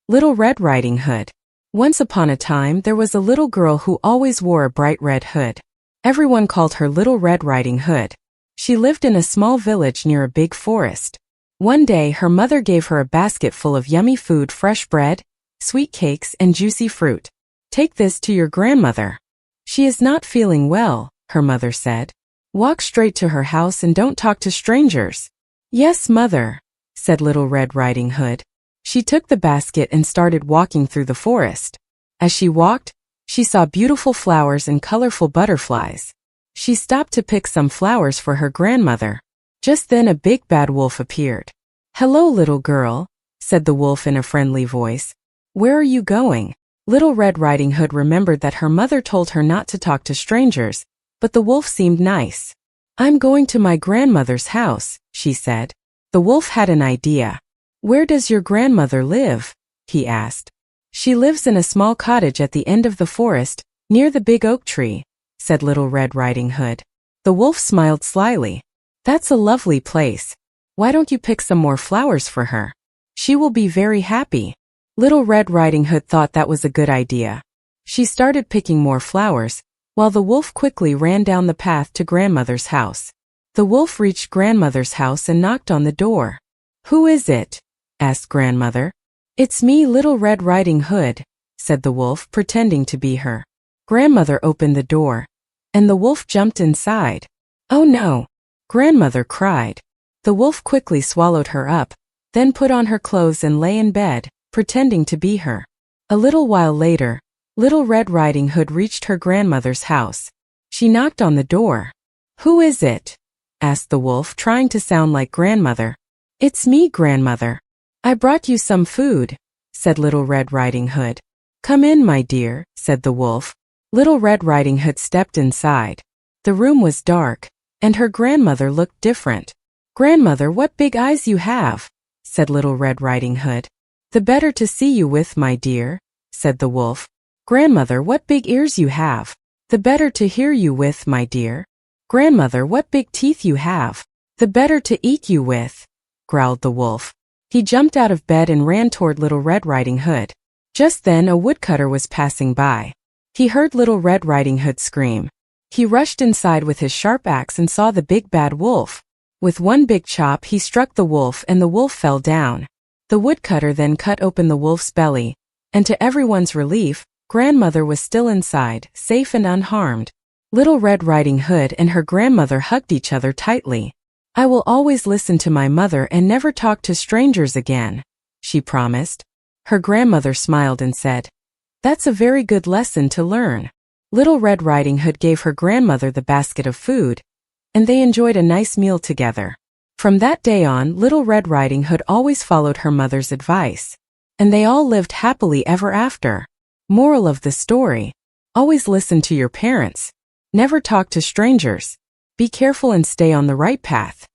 Little Red Riding Hood. Once upon a time, there was a little girl who always wore a bright red hood. Everyone called her Little Red Riding Hood. She lived in a small village near a big forest. One day, her mother gave her a basket full of yummy food, fresh bread, sweet cakes, and juicy fruit. "Take this to your grandmother. She is not feeling well," her mother said. "Walk straight to her house and don't talk to strangers." "Yes, mother," said Little Red Riding Hood. She took the basket and started walking through the forest. As she walked, she saw beautiful flowers and colorful butterflies. She stopped to pick some flowers for her grandmother. Just then a big bad wolf appeared. "Hello, little girl," said the wolf in a friendly voice. "Where are you going?" Little Red Riding Hood remembered that her mother told her not to talk to strangers, but the wolf seemed nice. "I'm going to my grandmother's house," she said. The wolf had an idea. "Where does your grandmother live?" he asked. "She lives in a small cottage at the end of the forest, near the big oak tree," said Little Red Riding Hood. The wolf smiled slyly. "That's a lovely place. Why don't you pick some more flowers for her? She will be very happy." Little Red Riding Hood thought that was a good idea. She started picking more flowers, while the wolf quickly ran down the path to grandmother's house. The wolf reached grandmother's house and knocked on the door. "Who is it?" asked grandmother. "It's me, Little Red Riding Hood," said the wolf, pretending to be her. Grandmother opened the door, and the wolf jumped inside. "Oh no!" grandmother cried. The wolf quickly swallowed her up, then put on her clothes and lay in bed, pretending to be her. A little while later, Little Red Riding Hood reached her grandmother's house. She knocked on the door. "Who is it?" asked the wolf, trying to sound like grandmother. "It's me, grandmother. I brought you some food," said Little Red Riding Hood. "Come in, my dear," said the wolf. Little Red Riding Hood stepped inside. The room was dark, and her grandmother looked different. "Grandmother, what big eyes you have," said Little Red Riding Hood. "The better to see you with, my dear," said the wolf. "Grandmother, what big ears you have. The better to hear you with, my dear." "Grandmother, what big teeth you have. The better to eat you with," growled the wolf. He jumped out of bed and ran toward Little Red Riding Hood. Just then a woodcutter was passing by. He heard Little Red Riding Hood scream. He rushed inside with his sharp axe and saw the big bad wolf. With one big chop he struck the wolf and the wolf fell down. The woodcutter then cut open the wolf's belly, and to everyone's relief, grandmother was still inside, safe and unharmed. Little Red Riding Hood and her grandmother hugged each other tightly. "I will always listen to my mother and never talk to strangers again," she promised. Her grandmother smiled and said, "That's a very good lesson to learn." Little Red Riding Hood gave her grandmother the basket of food, and they enjoyed a nice meal together. From that day on, Little Red Riding Hood always followed her mother's advice, and they all lived happily ever after. Moral of the story: always listen to your parents. Never talk to strangers. Be careful and stay on the right path.